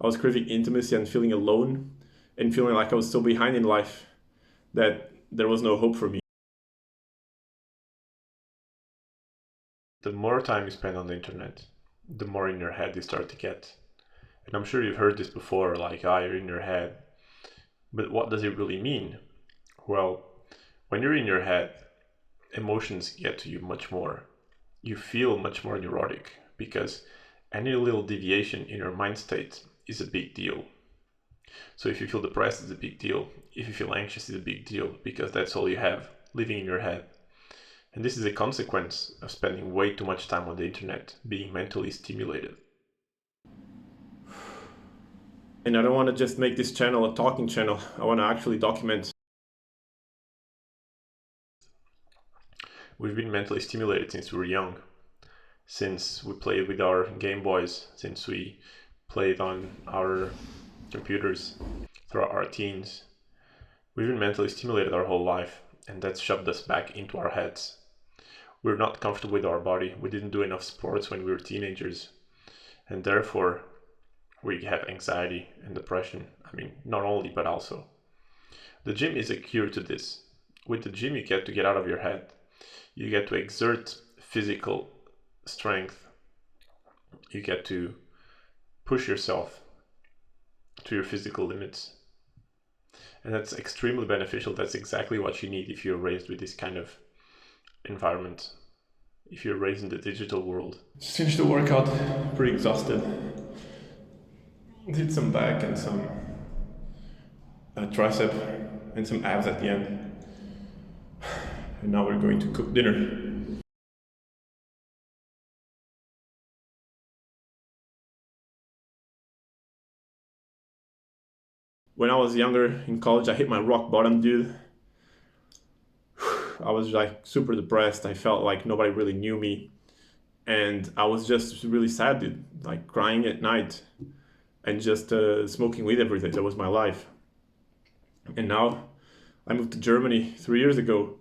I was craving intimacy and feeling alone and feeling like I was so behind in life that there was no hope for me. The more time you spend on the internet, the more in your head you start to get. And I'm sure you've heard this before, like, you're in your head. But what does it really mean? Well, when you're in your head, emotions get to you much more. You feel much more neurotic because any little deviation in your mind state is a big deal. So if you feel depressed, it's a big deal. If you feel anxious, it's a big deal because that's all you have living in your head. And this is a consequence of spending way too much time on the internet, being mentally stimulated. And I don't want to just make this channel a talking channel. I want to actually document. We've been mentally stimulated since we were young, since we played with our Game Boys, since we played on our computers throughout our teens. We've been mentally stimulated our whole life, and that's shoved us back into our heads. We're not comfortable with our body. We didn't do enough sports when we were teenagers, and therefore we have anxiety and depression. I mean, not only, but also. The gym is a cure to this. With the gym, you get to get out of your head. You get to exert physical strength. You get to push yourself to your physical limits. And that's extremely beneficial. That's exactly what you need if you're raised with this kind of environment. If you're raised in the digital world. Just finished the workout, pretty exhausted. Did some back and some tricep and some abs at the end. And now we're going to cook dinner. When I was younger in college, I hit my rock bottom, dude. I was like super depressed. I felt like nobody really knew me. And I was just really sad, dude. Like crying at night and just smoking weed every day. That was my life. And now I moved to Germany 3 years ago.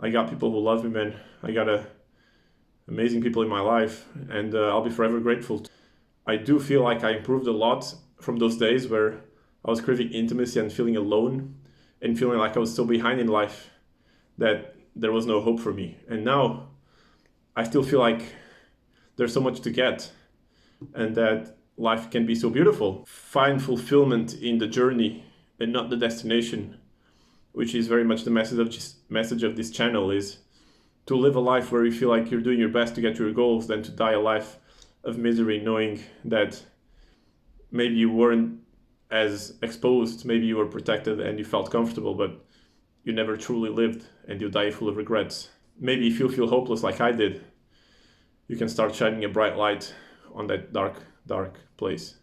I got people who love me, man. I got amazing people in my life, and I'll be forever grateful. I do feel like I improved a lot from those days where I was craving intimacy and feeling alone and feeling like I was so behind in life that there was no hope for me. And now I still feel like there's so much to get and that life can be so beautiful. Find fulfillment in the journey and not the destination, which is very much the message of this channel, is to live a life where you feel like you're doing your best to get to your goals than to die a life of misery knowing that maybe you weren't as exposed, maybe you were protected and you felt comfortable, but you never truly lived and you die full of regrets. Maybe if you feel hopeless like I did, you can start shining a bright light on that dark, dark place.